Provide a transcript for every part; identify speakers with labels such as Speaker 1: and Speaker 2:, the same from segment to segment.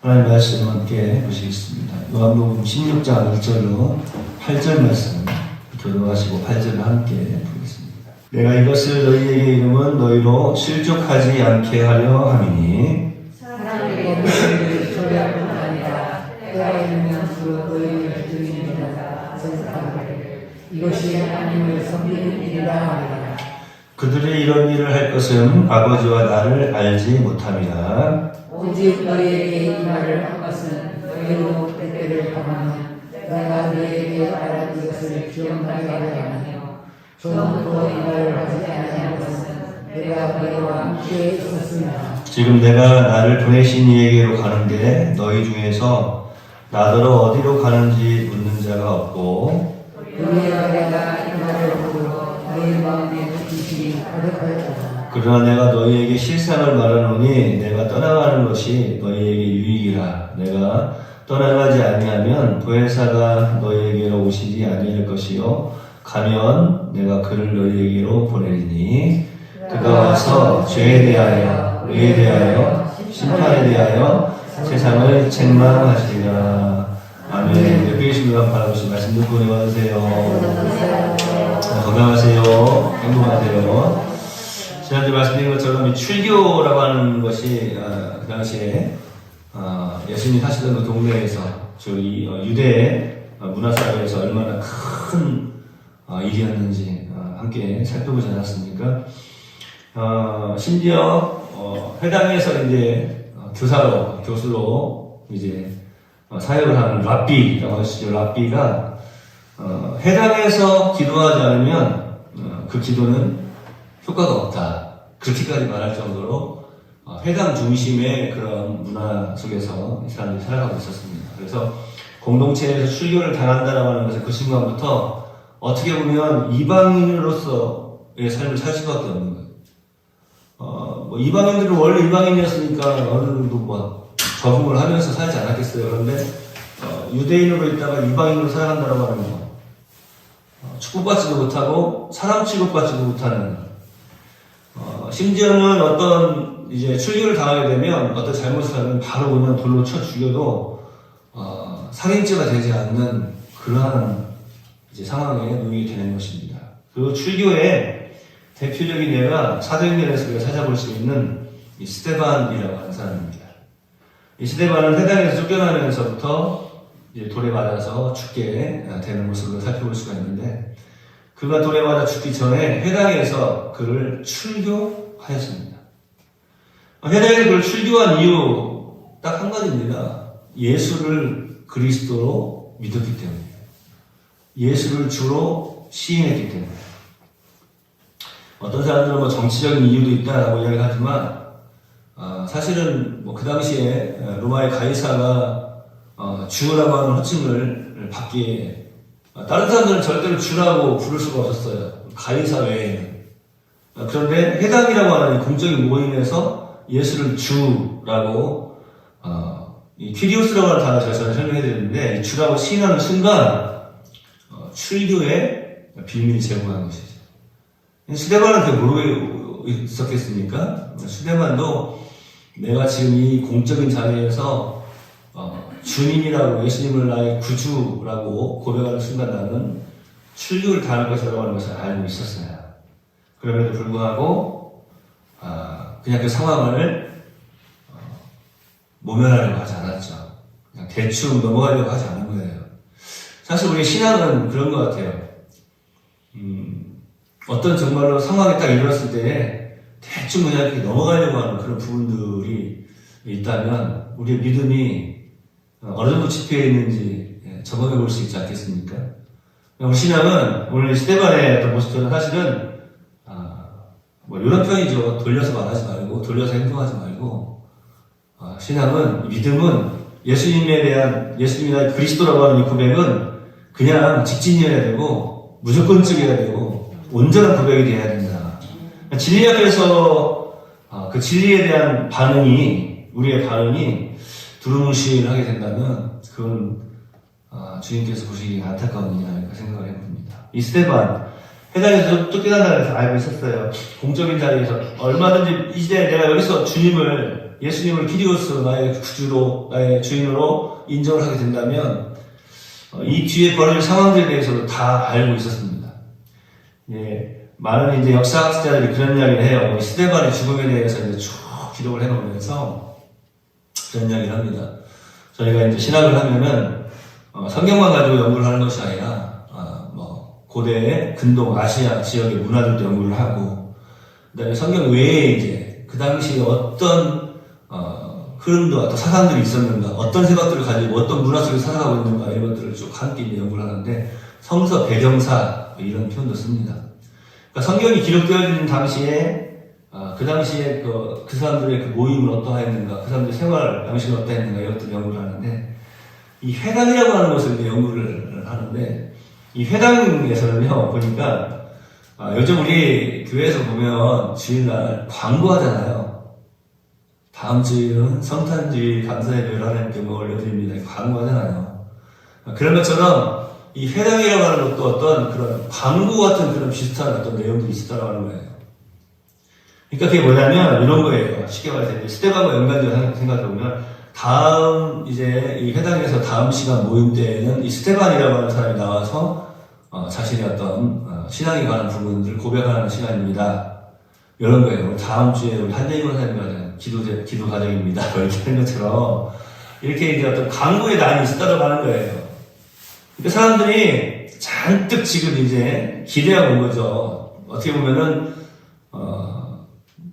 Speaker 1: 하나님 말씀 함께 보시겠습니다. 요한복음 16장 1절로 8절 말씀 교도하시고 8절을 함께 보겠습니다. 내가 이것을 너희에게 이름은 너희로 실족하지 않게 하려 함이니
Speaker 2: 사람에게 너희를 조례할 뿐 아니라 때가 이르면 주로 너희를 주님이라 생각하기를 이것이 하나님을 섬기는 일이라 하리라.
Speaker 1: 그들이 이런 일을 할 것은 아버지와 나를 알지 못함이라.
Speaker 2: 오직 너희에게 이 말을 한 것은 너희로 때때를 가면 내가 너희에게 말한 이것을 기억나게 하려 하며 처음부터 이 말을 하지 아니한 것은 내가 너희와 함께 있었습니다.
Speaker 1: 지금 내가 나를 보내신 이에게로 가는데 너희 중에서 나더러 어디로 가는지 묻는 자가 없고
Speaker 2: 그러나 내가 이 말을 보고 너희 마음에 기심이 가득하였다.
Speaker 1: 그러나 내가 너희에게 실상을 말하노니 내가 떠나가는 것이 너희에게 유익이라. 내가 떠나가지 아니하면 보혜사가 너희에게로 오시지 아니할 것이요 가면 내가 그를 너희에게로 보내리니 그가 와서 죄에 대하여 의에 대하여 심판에 대하여 세상을 책망하시리라. 아멘. 옆에 계신 분 바라보시 말씀 듣고 내와주세요. 건강하세요. 행복하세요. 지난주에 말씀드린 것처럼 이 출교라고 하는 것이 그 당시에 예수님이 사시던 그 동네에서 저희 유대 문화사회에서 얼마나 큰 일이었는지 함께 살펴보지 않았습니까? 심지어 회당에서 이제 교수로 이제 사역을 하는 랍비라고 하시죠. 랍비가 회당에서 기도하지 않으면 그 기도는 효과가 없다. 그렇게까지 말할 정도로 회당 중심의 그런 문화 속에서 이 사람들이 살아가고 있었습니다. 그래서 공동체에서 출교를 당한다라고 하는 것은 그 순간부터 어떻게 보면 이방인으로서의 삶을 살 수밖에 없는 거예요. 뭐 이방인들은 원래 이방인이었으니까 어느 정도 뭐 적응을 하면서 살지 않았겠어요. 그런데 유대인으로 있다가 이방인으로 살아간다라고 하는 거, 축복받지도 못하고 사람 취급받지도 못하는, 심지어는 어떤 이제 출교를 당하게 되면 어떤 잘못을 하면 바로 그냥 돌로 쳐 죽여도 살인죄가 되지 않는 그러한 이제 상황에 놓이게 되는 것입니다. 그 출교의 대표적인 예가 사도행전에서 우리가 찾아볼 수 있는 이 스데반이라고 하는 사람입니다. 이 스데반은 회당에서 쫓겨나면서부터 이제 돌에 맞아서 죽게 되는 모습을 살펴볼 수가 있는데, 그가 돌에 맞아 죽기 전에 회당에서 그를 출교하였습니다. 회당에서 그를 출교한 이유 딱 한 가지입니다. 예수를 그리스도로 믿었기 때문이에요. 예수를 주로 시인했기 때문에. 어떤 사람들은 뭐 정치적인 이유도 있다라고 이야기하지만 사실은 뭐 그 당시에 로마의 가이사가 주라고 하는 호칭을 받기에 다른 사람들은 절대로 주라고 부를 수가 없었어요. 가이사 외에는. 그런데 회당이라고 하는 공적인 모임에서 예수를 주라고 이 퀴리오스라고 하는 단어 제가 설명해 드렸는데, 이 주라고 시인하는 순간 출교의 비밀이 제공한 것이죠. 스데반은 그게 모르고 있었겠습니까? 스데반도 내가 지금 이 공적인 자리에서 주님이라고, 예수님을 나의 구주라고 고백하는 순간 나는 출교를 당할 것이라고 하는 것을 알고 있었어요. 그럼에도 불구하고 그냥 그 상황을 모면하려고 하지 않았죠. 그냥 대충 넘어가려고 하지 않은 거예요. 사실 우리 신앙은 그런 것 같아요. 어떤 정말로 상황이 딱 일어났을 때 대충 그냥 이렇게 넘어가려고 하는 그런 부분들이 있다면 우리의 믿음이 어느 정도 지표에 있는지 점검해 볼 수 있지 않겠습니까? 우리 신앙은 오늘 스데반의 어떤 모습들은 사실은 뭐 이런 표현이죠. 돌려서 말하지 말고, 돌려서 행동하지 말고, 신앙은, 믿음은 예수님에 대한, 예수님이 나의 그리스도라고 하는 이 고백은 그냥 직진이어야 되고 무조건적이어야 되고 온전한 고백이 되어야 된다. 진리 앞에서 그 진리에 대한 반응이, 우리의 반응이 두루뭉실하게 된다면 그건 주님께서 보시기에 안타까운 일이 아닐까 생각을 해봅니다. 이 스데반, 회당에서 쫓겨난다고 해서 알고 있었어요. 공적인 자리에서 얼마든지 이제 내가 여기서 주님을 예수님을 키리오스 나의 구주로, 나의 주인으로 인정을 하게 된다면, 이 뒤에 벌어질 상황들에 대해서도 다 알고 있었습니다. 예, 많은 이제 역사학자들이 그런 이야기를 해요. 스데반의 죽음에 대해서 이제 쭉 기록을 해놓으면서 그런 이야기를 합니다. 저희가 이제 신학을 하면은, 성경만 가지고 연구를 하는 것이 아니라, 고대의 근동 아시아 지역의 문화들도 연구를 하고, 그 다음에 성경 외에 이제 그 당시에 어떤 흐름도 어떤 사상들이 있었는가, 어떤 생각들을 가지고 어떤 문화 속에 살아가고 있는가 이런 것들을 쭉 함께 이제 연구를 하는데 성서 배경사 이런 표현도 씁니다. 그러니까 성경이 기록되어 있는 당시에 그 당시에 그 사람들의 그 모임은 어떠했는가, 그 사람들의 생활 양식은 어떠했는가 이런 것들을 연구를 하는데 이 회당이라고 하는 것을 이제 연구를 하는데 이 회당에서는요 보니까 요즘 우리 교회에서 보면 주일날 광고하잖아요. 다음 주일은 성탄주일 감사예배를 하나님께 올려드립니다. 광고하잖아요. 그런 것처럼 이 회당이라고 하는 것도 어떤 그런 광고 같은 그런 비슷한 어떤 내용들이 있었다고 하는 거예요. 그러니까 그게 뭐냐면 이런 거예요. 쉽게 말해서 스데반과 연관되어 생각해보면 다음 이제 이 회당에서 다음 시간 모임 때에는 이 스데반이라고 하는 사람이 나와서 자신의 어떤 신앙에 관한 부분들을 고백하는 시간입니다. 이런 거예요. 다음 주에 우리 한대희 권사님과 기도 과정입니다. 이렇게 하는 것처럼 이렇게 이제 어떤 광고의 난이 있었다고 하는 거예요. 그러니까 사람들이 잔뜩 지금 이제 기대하고 온 거죠. 어떻게 보면은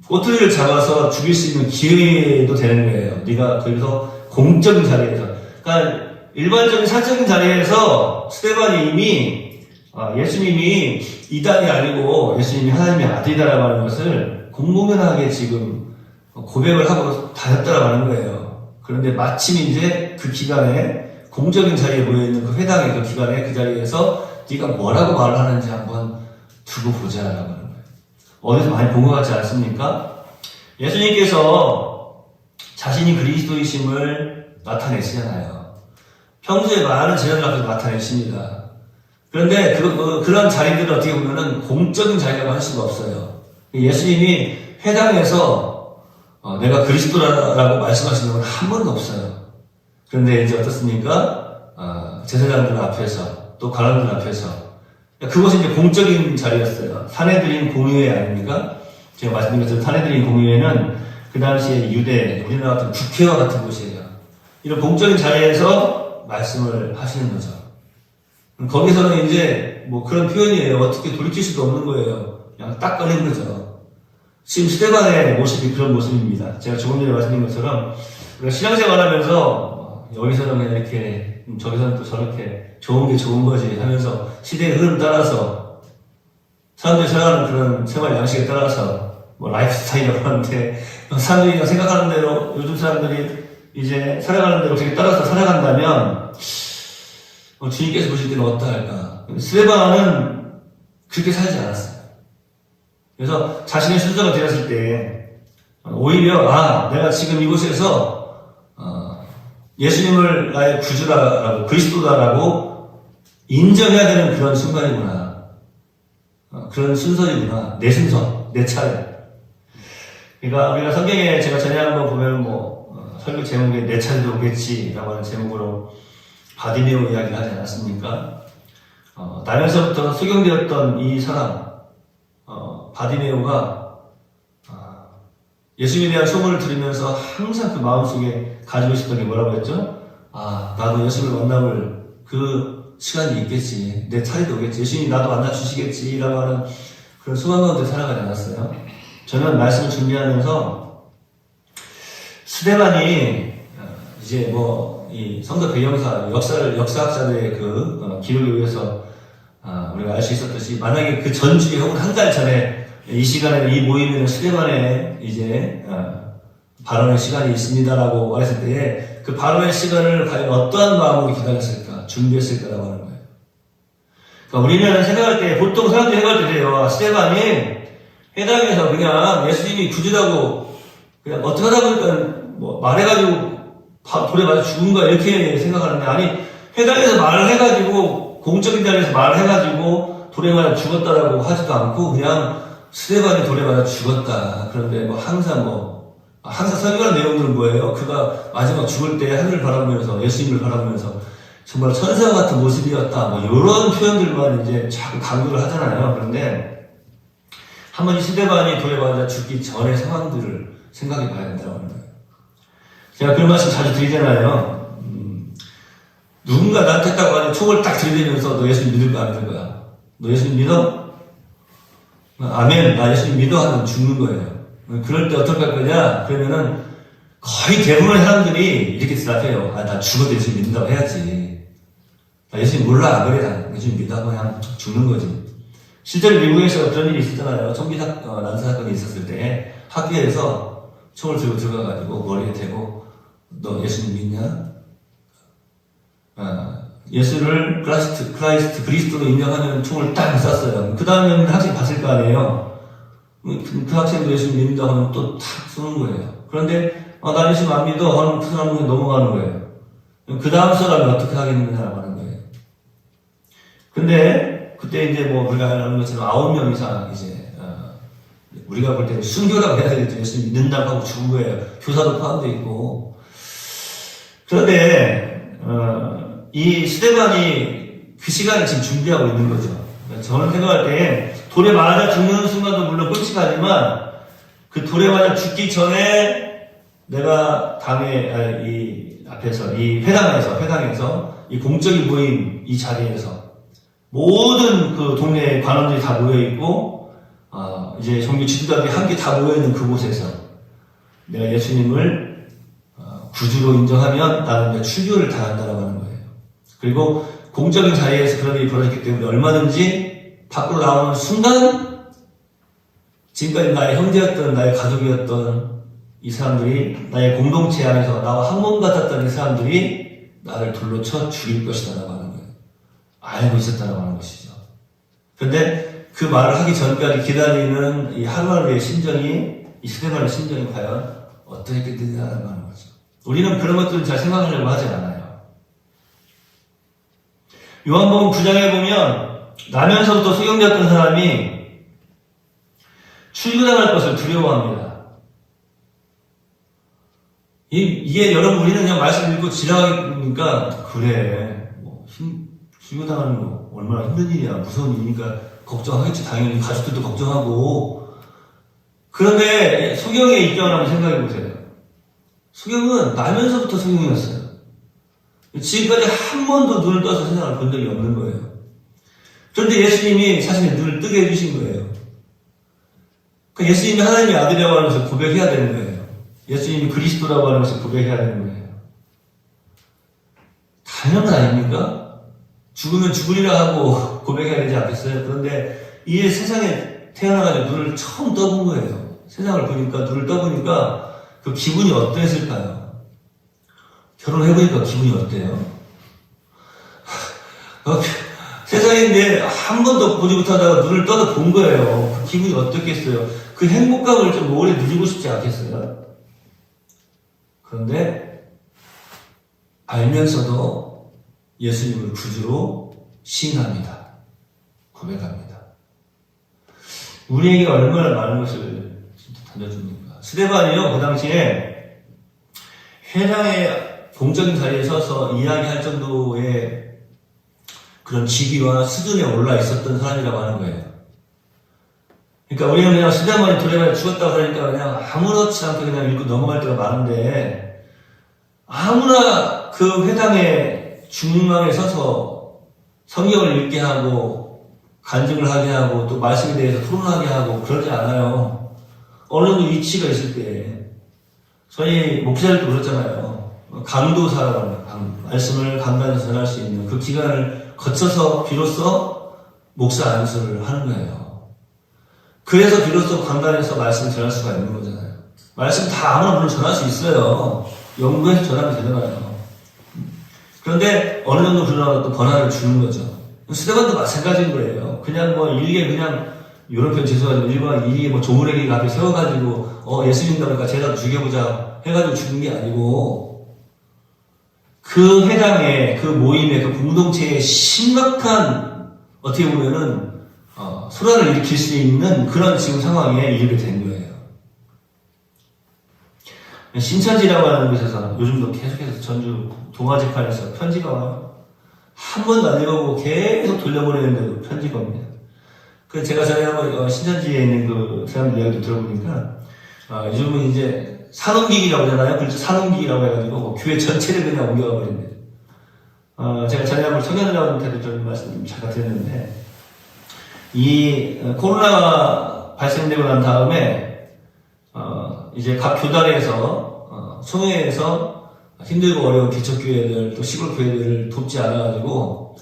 Speaker 1: 꼬투리를 잡아서 죽일 수 있는 기회도 되는 거예요. 네가 거기서 공적인 자리에서, 그러니까 일반적인 사적인 자리에서 스데반이 이미 예수님이 이단이 아니고 예수님이 하나님의 아들이다라고 하는 것을 공공연하게 지금 고백을 하고 다녔다라고 하는 거예요. 그런데 마침 이제 그 기간에 공적인 자리에 모여있는 그 회당의 그 기간에 그 자리에서 네가 뭐라고 말을 하는지 한번 두고 보자라고 하는 거예요. 어디서 많이 본 것 같지 않습니까? 예수님께서 자신이 그리스도이심을 나타내시잖아요. 평소에 많은 제자들 앞에서 나타내십니다. 그런데 그런 자리들은 어떻게 보면은 공적인 자리라고 할 수가 없어요. 예수님이 회당에서 내가 그리스도라고 말씀하시는 건 한 번도 없어요. 그런데 이제 어떻습니까? 제사장들 앞에서 또 관원들 앞에서 그것이 이제 공적인 자리였어요. 사내들인 공의회 아닙니까? 제가 말씀드린 것처럼 사내들인 공의회는 그 당시에 유대, 우리나라 같은 국회와 같은 곳이에요. 이런 공적인 자리에서 말씀을 하시는 거죠. 거기서는 이제 뭐 그런 표현이에요. 어떻게 돌이킬 수도 없는 거예요. 그냥 딱 꺼낸 거죠. 지금 스데반의 모습이 그런 모습입니다. 제가 조금 전에 말씀드린 것처럼 우리가 신앙생활 하면서 여기서는 그냥 이렇게 저기서는 또 저렇게 좋은 게 좋은 거지 하면서 시대의 흐름 따라서 사람들이 살아가는 그런 생활 양식에 따라서 뭐 라이프 스타일이라고 하는데 사람들이 그냥 생각하는 대로 요즘 사람들이 이제 살아가는 대로 그렇게 따라서 살아간다면 주님께서 보실 때는 어떠할까? 스데반은 그렇게 살지 않았어요. 그래서 자신의 순서가 되었을 때 오히려 내가 지금 이곳에서 예수님을 나의 구주라고 그리스도다라고 인정해야 되는 그런 순간이구나. 그런 순서이구나. 내 순서, 내 차례. 그러니까 우리가 성경에 제가 전에 한번 보면 설교 제목에 내 차례도 오겠지라고 하는 제목으로 바디메오 이야기를 하지 않았습니까? 나면서부터 소경되었던 이 사람, 바디메오가 예수님에 대한 소문을 들으면서 항상 그 마음속에 가지고 있었던 게 뭐라고 했죠? 나도 예수님을 만나볼 그 시간이 있겠지. 내 차례도 오겠지. 예수님이 나도 만나주시겠지. 라고 하는 그런 소망 가운데 살아가지 않았어요. 저는 말씀을 준비하면서 스데반이 이제 이 성서 배경사, 역사학자들의 그 기록에 의해서 우리가 알 수 있었듯이 만약에 그 전주에 혹은 한 달 전에 이 시간에 이 모임에는 스데반의 이제 발언의 시간이 있습니다라고 말했을 때에 그 발언의 시간을 과연 어떠한 마음으로 기다렸을까, 준비했을까라고 하는 거예요. 그러니까 우리는 생각할 때 보통 사람들이 생각할 때 그래요. 스데반이 회당에서 그냥 예수님이 구주라고 그냥 어떻게 하다 보니까 말해가지고 돌에 맞아 죽은 거야 이렇게 생각하는데 아니 회당에서 말을 해가지고 공적인 자리에서 말을 해가지고 돌에 맞아 죽었다라고 하지도 않고 그냥 스데반이 돌에 맞아 죽었다. 그런데 항상 항상 설교하는 내용들은 뭐예요? 그가 마지막 죽을 때 하늘을 바라보면서 예수님을 바라보면서 정말 천사 같은 모습이었다. 뭐 이런 표현들만 이제 자꾸 강조를 하잖아요. 그런데 한번 이 스데반이 돌에 맞아 죽기 전의 상황들을 생각해 봐야 된다고 하는 거예요. 제가 그런 말씀 자주 드리잖아요. 누군가 나한테 딱 와서 총을 딱 들이대면서 너 예수님 믿을 거야, 안 믿을 거야? 너 예수님 믿어? 아멘. 나 예수님 믿어 하면 죽는 거예요. 그럴 때 어떻게 할 거냐? 그러면은 거의 대부분의 사람들이 이렇게 대답해요. 나 죽어도 예수님 믿는다고 해야지. 나 예수님 몰라. 그래. 나 예수님 믿어. 그냥 죽는 거지. 실제로 미국에서 그런 일이 있었잖아요. 총기 난사 사건이 있었을 때 학교에서 총을 들고 들어가가지고 머리에 대고 너 예수님 믿냐? 예수를 그리스도로 인정하는 총을 딱 쐈어요. 그 다음에 학생이 봤을 거 아니에요. 그 학생도 예수님 믿는다 하면 또 탁 쏘는 거예요. 그런데 나 예수님 안 믿어 하면 그 사람은 넘어가는 거예요. 그 다음 사람이 어떻게 하겠느냐라고 하는 거예요. 근데 그때 이제 뭐 우리가 아는 것처럼 9명 이상 이제 우리가 볼 때 순교라고 해야 되겠죠. 예수님 믿는다고 하고 죽은 거예요. 교사도 포함되어 있고. 그런데 이 스데반이 그 시간을 지금 준비하고 있는 거죠. 저는 생각할 때 돌에 맞아 죽는 순간도 물론 끔찍하지만 그 돌에 맞아 죽기 전에 내가 이 앞에서 이 회당에서 이 공적인 모임 이 자리에서 모든 그 동네 관원들이 다 모여 있고 이제 종교 지도자들이 함께 다 모여 있는 그곳에서 내가 예수님을 구주로 인정하면 나는 이제 출교를 당한다라고 하는 거예요. 그리고 공적인 자리에서 그런 일이 벌어졌기 때문에 얼마든지 밖으로 나오는 순간 지금까지 나의 형제였던 나의 가족이었던 이 사람들이 나의 공동체 안에서 나와 한 몸 같았던 이 사람들이 나를 돌로 쳐 죽일 것이다라고 하는 거예요. 알고 있었다라고 하는 것이죠. 그런데 그 말을 하기 전까지 기다리는 이 하루하루의 심정이 이 스데반의 심정이 과연 어떻겠느냐라고 하는 거죠. 우리는 그런 것들을 잘 생각하려고 하지 않아요. 요한복음 9장에 보면 나면서부터 소경되었던 사람이 출교당할 것을 두려워합니다. 이게 여러분 우리는 그냥 말씀 읽고 지나가니까 그래 출교당하는 거 얼마나 힘든 일이야 무서운 일이니까 걱정하겠지. 당연히 가족들도 걱정하고. 그런데 소경의 입장을 한번 생각해 보세요. 소경은 나면서부터 소경이었어요. 지금까지 한 번도 눈을 떠서 세상을 본 적이 없는 거예요. 그런데 예수님이 자신의 눈을 뜨게 해주신 거예요. 그러니까 예수님이 하나님의 아들이라고 하면서 고백해야 되는 거예요. 예수님이 그리스도라고 하면서 고백해야 되는 거예요. 당연한 거 아닙니까? 죽으면 죽으리라 하고 고백해야 되지 않겠어요? 그런데 이 세상에 태어나가지고 눈을 처음 떠본 거예요. 세상을 보니까, 눈을 떠보니까 그 기분이 어땠을까요? 결혼해보니까 기분이 어때요? 세상인데 한 번도 보지 못하다가 눈을 떠서 본 거예요. 그 기분이 어떻겠어요? 그 행복감을 좀 오래 누리고 싶지 않겠어요? 그런데 알면서도 예수님을 구주로 시인합니다. 고백합니다. 우리에게 얼마나 많은 것을 던져줍니까? 스데반이요, 그 당시에 회당의 공적인 자리에 서서 이야기할 정도의 그런 지위와 수준에 올라 있었던 사람이라고 하는 거예요. 그러니까 우리는 그냥 스데반이 돌에 맞아 죽었다고 하니까 그냥 아무렇지 않게 그냥 읽고 넘어갈 때가 많은데 아무나 그 회당의 중앙에 서서 성경을 읽게 하고 간증을 하게 하고 또 말씀에 대해서 토론하게 하고 그러지 않아요. 어느 정도 위치가 있을 때 저희 목사들도 그렇잖아요. 강도사라고 하는 말씀을 강단에서 전할 수 있는 그 기간을 거쳐서 비로소 목사 안수를 하는 거예요. 그래서 비로소 강단에서 말씀을 전할 수가 있는 거잖아요. 말씀 다 아무나 물론 전할 수 있어요. 연구해서 전하면 되잖아요. 그런데 어느 정도 그러다가 또 권한을 주는 거죠. 스데반도 마찬가지인 거예요. 그냥 뭐 일개 그냥 이런 표현 죄송하지만 일개 뭐 조무래기 앞에 세워가지고 예수 믿는다니까 제자도 죽여보자 해가지고 죽는 게 아니고 그 회당의 그 모임의 그 공동체의 심각한 어떻게 보면은 소란을 일으킬 수 있는 그런 지금 상황에 이르게 된 거예요. 신천지라고 하는 곳에서 요즘도 계속해서 전주 동아지판에서 편지가 와요. 한 번도 안 읽어보고 계속 돌려보내는데도 편지가 옵니다. 그 제가 전에 한번 신천지에 있는 그 사람들 이야기도 들어보니까 요즘은 이제 산옮기기라고 하잖아요. 그래서 산옮기기라고 해가지고 교회 전체를 그냥 옮겨가 버린대요. 제가 전에 한번 청년들한테도 좀 말씀 잠깐 드렸는데 이 코로나가 발생되고 난 다음에 이제 각 교단에서 총회에서 힘들고 어려운 기초교회들 또 시골 교회들을 돕지 않아가지고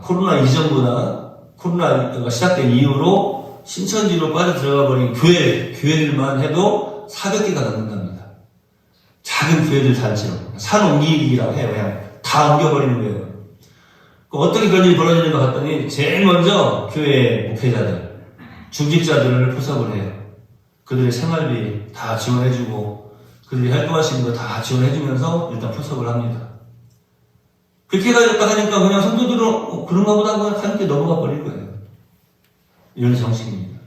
Speaker 1: 코로나 이전보다 코로나가 시작된 이후로 신천지로 빠져 들어가 버린 교회들만 해도 400개가 넘는답니다. 작은 교회들 단체로 산 옮기기라고 해요. 그냥 다 옮겨버리는 거예요. 어떻게 그런 일이 벌어지는가 봤더니 제일 먼저 교회 목회자들, 중직자들을 포섭을 해요. 그들의 생활비 다 지원해주고 그들이 활동할 수 있는 거 다 지원해주면서 일단 포섭을 합니다. 그렇게 해가지고 하니까 그냥 성도들은 그런가 보다 하고 함께 넘어가 버릴 거예요. 이런 정신입니다.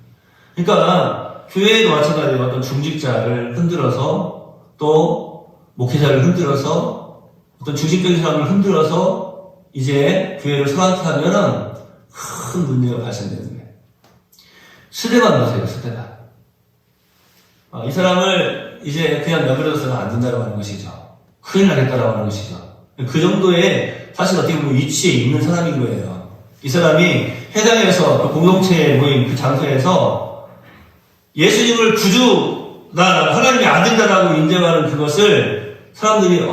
Speaker 1: 그러니까 교회에도 마찬가지로 어떤 중직자를 흔들어서 또 목회자를 흔들어서 어떤 중심적인 사람을 흔들어서 이제 교회를 성악케 하면은 큰 문제가 발생되는 거예요. 스데반 보세요, 스데반. 이 사람을 이제 그냥 내버려둬서는 안 된다고 하는 것이죠. 큰일 나겠다라고 하는 것이죠. 그 정도의 사실 어떻게 보면 위치에 있는 사람인 거예요. 이 사람이 해당에서 그 공동체에 모인 그 장소에서 예수님을 구주다, 하나님의 아들이다라고 인정하는 그것을 사람들이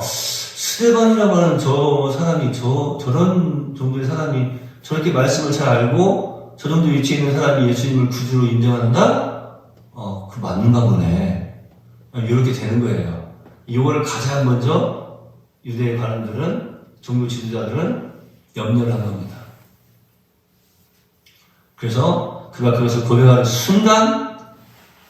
Speaker 1: 스데반이라고 하는 저 사람이 저런 정도의 사람이 저렇게 말씀을 잘 알고 저 정도 위치에 있는 사람이 예수님을 구주로 인정한다? 그 맞는가 보네. 이렇게 되는 거예요. 이거를 가장 먼저 유대의 관원들은, 종교 지도자들은 염려를 한 겁니다. 그래서 그가 그것을 고백하는 순간,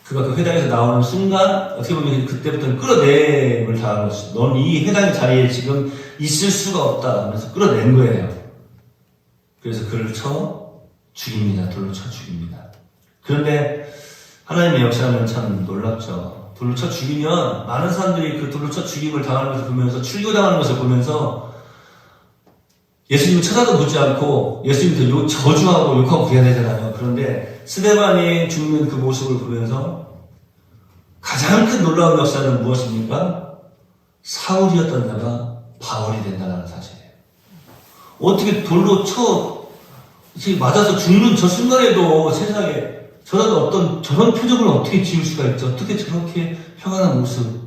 Speaker 1: 그가 그 회당에서 나오는 순간, 어떻게 보면 그때부터는 끌어내임을 당한 것이죠. 넌 이 회당의 자리에 지금 있을 수가 없다 하면서 끌어낸 거예요. 그래서 그를 쳐 죽입니다. 돌로 쳐 죽입니다. 그런데 하나님의 역사는 참 놀랍죠. 돌로 쳐 죽이면 많은 사람들이 그 돌로 쳐 죽임을 당하는 것을 보면서, 출교당하는 것을 보면서 예수님을 쳐다도 보지 않고 예수님도 저주하고 욕하고 그래야 되잖아요. 그런데 스데반이 죽는 그 모습을 보면서 가장 큰 놀라운 역사는 무엇입니까? 사울이었던 자가 바울이 된다는 사실이에요. 어떻게 돌로 쳐 맞아서 죽는 저 순간에도 세상에 저런 표정을 어떻게 지을 수가 있죠? 어떻게 저렇게 평안한 모습?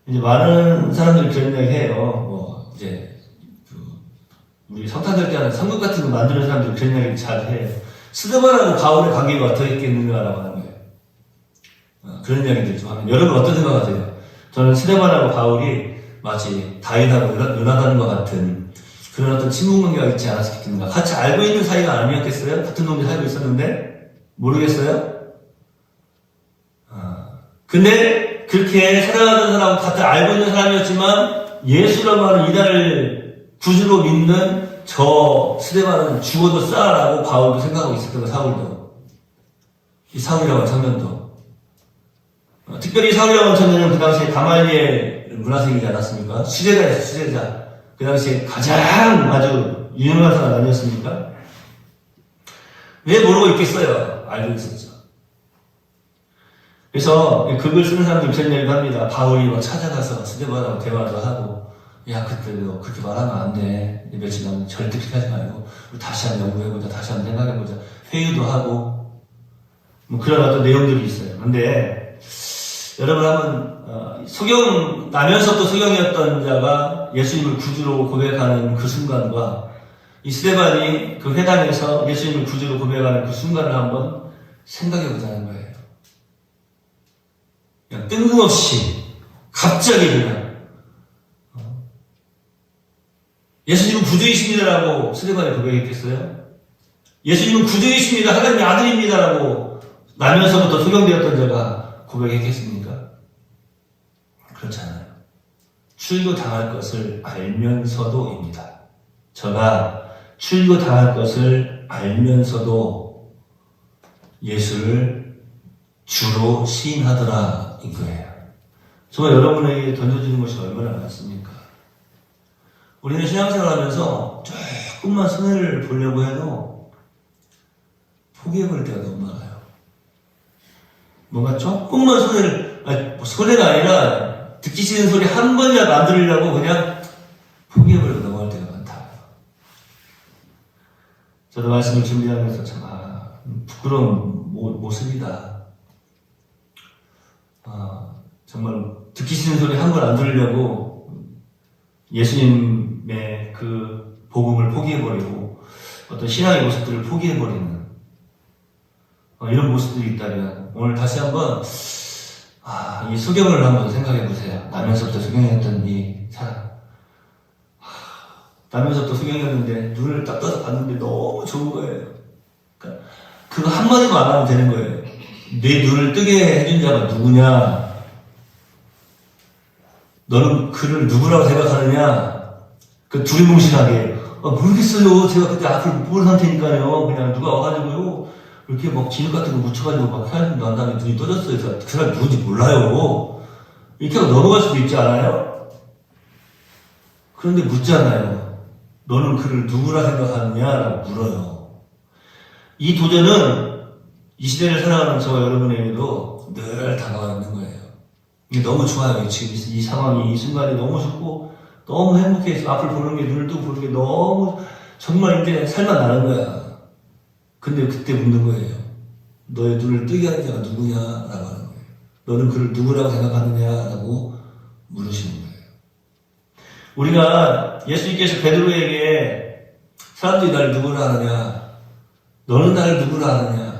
Speaker 1: 이제 많은 사람들이 그런 이야기 해요. 이제 우리 성탄절 때 하는 성극 같은 거 만드는 사람들이 그런 이야기 잘 해요. 스데반하고 바울의 관계가 어떻게 있겠는가라고 하는 거예요. 그런 이야기들 좀 하면 여러분 어떤 생각하세요? 저는 스데반하고 바울이 마치 다윗하고 요나단과 같은 그런 어떤 친분관계가 있지 않았겠는가. 같이 알고 있는 사이가 아니었겠어요? 같은 동네 살고 있었는데? 모르겠어요? 근데 그렇게 살아가는 사람하고 같이 알고 있는 사람이었지만 예수라고 하는 이달을 구주로 믿는 저 스데반은 죽어도 싸라고 바울도 생각하고 있었던 거, 사울도. 이 사울이라고 하는 청년도. 특별히 사울이라고 하는 청년은 그 당시에 가말리엘 문화생이지 않았습니까? 수제자였어요, 수제자. 그 당시에 가장 아주 유명한 사람 아니었습니까? 왜 모르고 있겠어요? 알고 있었죠. 그래서 그걸 쓰는 사람들이 그런 얘기를 합니다. 바울이 막 찾아가서 스데반하고 대화도 하고, 야, 그때 너 그렇게 말하면 안 돼. 며칠 남은 절대 그렇게 하지 말고, 우리 다시 한번 연구해보자, 다시 한번 생각해보자. 회의도 하고, 그런 어떤 내용들이 있어요. 근데, 여러분 한번, 나면서 또 소경이었던 자가 예수님을 구주로 고백하는 그 순간과 이 스데반이 그 회당에서 예수님을 구주로 고백하는 그 순간을 한번 생각해보자는 거예요. 그냥 뜬금없이, 갑자기 그냥, 예수님은 구주이십니다라고 스데반이 고백했겠어요? 예수님은 구주이십니다. 하나님의 아들입니다라고 나면서부터 소경되었던 자가 고백했겠습니까? 그렇지 않아요. 출교당할 것을 알면서도입니다. 저가 출교당할 것을 알면서도 예수를 주로 시인하더라 인 거예요. 정말 여러분에게 던져주는 것이 얼마나 많습니까? 우리는 신앙생활하면서 조금만 손해를 보려고 해도 포기해버릴 때가 너무 많아요. 뭔가 조금만 손해가 아니라 듣기 싫은 소리 한 번이라도 안 들으려고 그냥 포기해버리고 넘어갈 때가 많다. 저도 말씀을 준비하면서 참 부끄러운 모습이다. 정말 듣기 싫은 소리 한 번 안 들으려고 예수님의 그 복음을 포기해버리고 어떤 신앙의 모습들을 포기해버리는 이런 모습들이 있다면 오늘 다시 한번 이 소경을 한번 생각해 보세요. 나면서부터 소경이었던 이 사람. 나면서부터 소경이었는데 눈을 딱 떠서 봤는데 너무 좋은 거예요. 그러니까 그거 한마디만 안 하면 되는 거예요. 내 눈을 뜨게 해준 자가 누구냐? 너는 그를 누구라고 생각하느냐? 그 두리뭉실하게 모르겠어요. 제가 그때 앞을 못 보는 상태니까요. 그냥 누가 와가지고요 이렇게 막 기름 같은 거 묻혀가지고 막 하얀 난 다음에 눈이 떠졌어요. 그래서 그 사람이 누군지 몰라요. 이렇게 하고 넘어갈 수도 있지 않아요? 그런데 묻잖아요. 너는 그를 누구라 생각하느냐라고 물어요. 이 도전은 이 시대를 살아가는 저와 여러분에게도 늘 다가와 있는 거예요. 이게 너무 좋아요. 지금 이 상황이, 이 순간이 너무 좋고, 너무 행복해서 앞을 보는 게, 눈을 뜨고 보는 게 너무, 정말 이제 살만 나는 거야. 근데 그때 묻는 거예요. 너의 눈을 뜨게 하는 자가 누구냐라고 하는 거예요. 너는 그를 누구라고 생각하느냐라고 물으시는 거예요. 우리가 예수님께서 베드로에게 사람들이 나를 누구라 하느냐, 너는 나를 누구라 하느냐,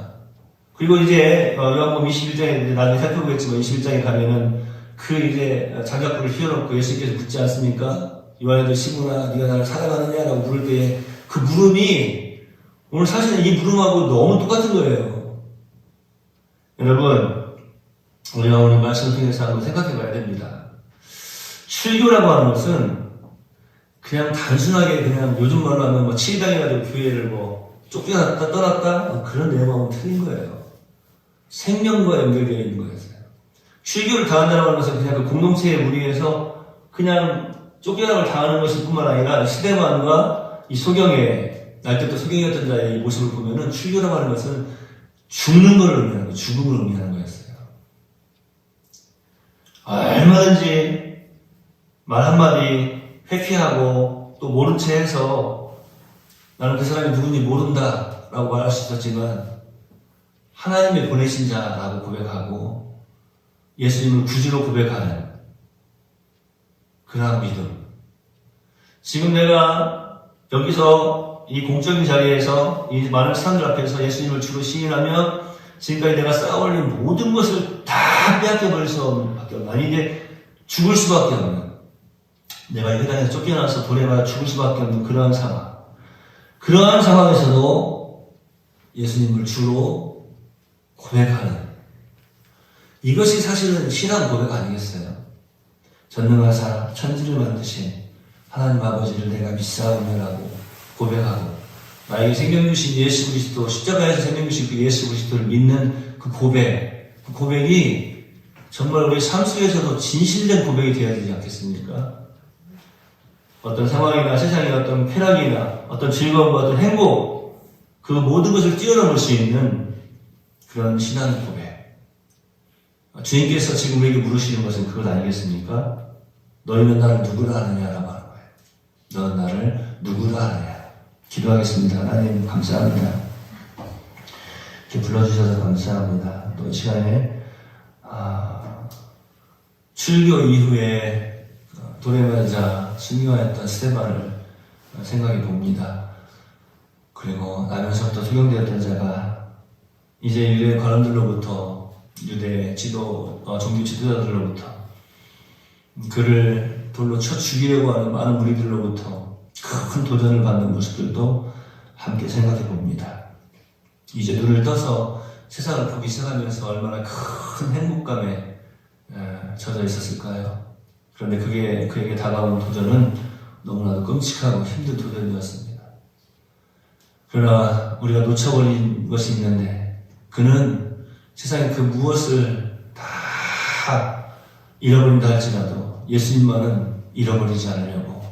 Speaker 1: 그리고 이제 요한복음 21장에 나중에 살펴보겠지만 21장에 가면은 그 이제 장작불을 휘어놓고 예수님께서 묻지 않습니까? 요한의 시므나 네가 나를 사랑하느냐라고 물을 때에 그 물음이 오늘 사실은 이 물음하고 너무 똑같은 거예요. 여러분, 우리가 오늘 말씀을 통해서 한번 생각해 봐야 됩니다. 출교라고 하는 것은 그냥 단순하게 그냥 요즘 말로 하면 뭐 7당이라도 교회를 뭐 쫓겨났다 떠났다 그런 내용하고 틀린 거예요. 생명과 연결되어 있는 거였어요. 출교를 당한다는 것은 그냥 그 공동체의 무리에서 그냥 쫓겨남을 당하는 것일 뿐만 아니라 시대만과 이 소경의 날 때부터 소경이었던 자의 이 모습을 보면은 출교라고 하는 것은 죽는 걸 의미하는 거예요. 죽음을 의미하는 거였어요. 얼마든지 말 한마디 회피하고 또 모른 채 해서 나는 그 사람이 누군지 모른다 라고 말할 수 있었지만 하나님의 보내신 자라고 고백하고 예수님을 구주로 고백하는 그러한 믿음. 지금 내가 여기서 이 공적인 자리에서 이 많은 사람들 앞에서 예수님을 주로 시인하면 지금까지 내가 쌓아올린 모든 것을 다 빼앗겨버릴 수밖에 없는, 아니 이제 죽을 수밖에 없는, 내가 이 회당에서 쫓겨나서 돌에 맞아 죽을 수밖에 없는 그러한 상황. 그러한 상황에서도 예수님을 주로 고백하는, 이것이 사실은 신앙 고백 아니겠어요? 전능하사 천지를 만드신 하나님 아버지를 내가 믿사오며라고 고백하고 나에게 생명 주신 예수 그리스도, 십자가에서 생명 주신 그 예수 그리스도를 믿는 그 고백이 정말 우리 삶 속에서도 진실된 고백이 되어야 되지 않겠습니까? 어떤 상황이나 세상의 어떤 쾌락이나 어떤 즐거움과 어떤 행복, 그 모든 것을 뛰어넘을 수 있는 그런 신앙 고백. 주님께서 지금 우리에게 물으시는 것은 그것 아니겠습니까? 너희는 나를 누구라 하느냐라고 하는 거예요. 너는 나를 누구라 하느냐. 기도하겠습니다. 하나님 감사합니다. 이렇게 불러주셔서 감사합니다. 또 이 시간에 출교 이후에 돌에 맞아 순교하였던 스데반을 생각해 봅니다. 그리고 나면서부터 소경되었던 자가 이제 유대 관원들로부터, 유대 종교 지도자들로부터 그를 돌로 쳐 죽이려고 하는 많은 무리들로부터 큰 도전을 받는 모습들도 함께 생각해 봅니다. 이제 눈을 떠서 세상을 보기 시작하면서 얼마나 큰 행복감에 젖어 있었을까요? 그런데 그에게 다가온 도전은 너무나도 끔찍하고 힘든 도전이었습니다. 그러나 우리가 놓쳐버린 것이 있는데 그는 세상에 그 무엇을 다 잃어버린다 할지라도 예수님만은 잃어버리지 않으려고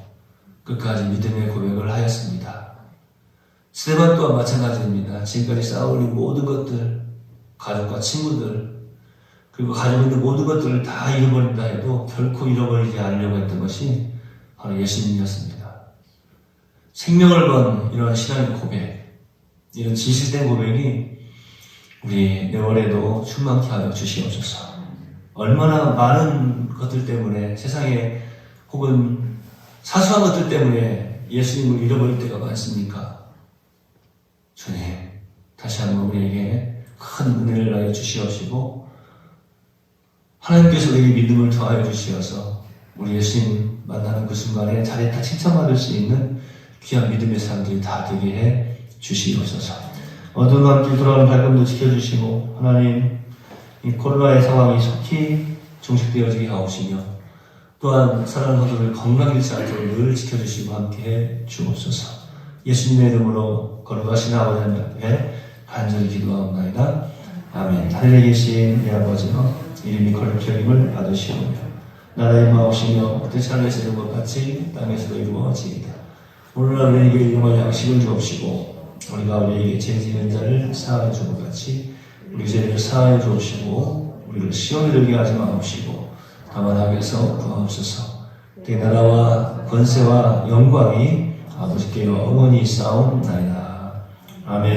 Speaker 1: 끝까지 믿음의 고백을 하였습니다. 스데반 또한 마찬가지입니다. 지금까지 쌓아올린 모든 것들, 가족과 친구들, 그리고 가지고 있는 모든 것들을 다 잃어버린다 해도 결코 잃어버리지 않으려고 했던 것이 바로 예수님이었습니다. 생명을 건 이런 신앙의 고백, 이런 진실된 고백이 우리 내월에도 충만케 하여 주시옵소서. 얼마나 많은 것들 때문에, 세상에 혹은 사소한 것들 때문에 예수님을 잃어버릴 때가 많습니까? 주님, 다시 한번 우리에게 큰 은혜를 하여 주시옵시고 하나님께서 우리에게 믿음을 더하여 주시어서 우리 예수님 만나는 그 순간에 잘했다 칭찬받을 수 있는 귀한 믿음의 사람들이 다 되게 해 주시옵소서. 어두운 밤길 돌아오는 발걸음도 지켜주시고 하나님, 이 코로나의 상황이 속히 종식되어지게 하옵시며 또한 사랑하는 성도들 건강 잃지 않도록 늘 지켜주시고 함께해 주옵소서. 예수님의 이름으로 거룩하신 아버지 하나님 앞에 간절히 기도하옵나이다. 아멘. 하늘에 계신 내 아버지여, 이름이 거룩히 여김을 받으시오며 나라의 마옵시며 뜻이 하늘에서 이룬 것 같이 땅에서도 이루어지이다. 오늘날 우리에게 일용할 양식을 주옵시고 우리가 우리에게 죄 지은 자를 사하여 준 것 같이 우리 죄를 사하여 주옵시고 우리를 시험에 들게 하지 마옵시고 다만 악에서 구하옵소서. 내 나라와 권세와 영광이 아버지께 영원히 있사옵나이다. 아멘.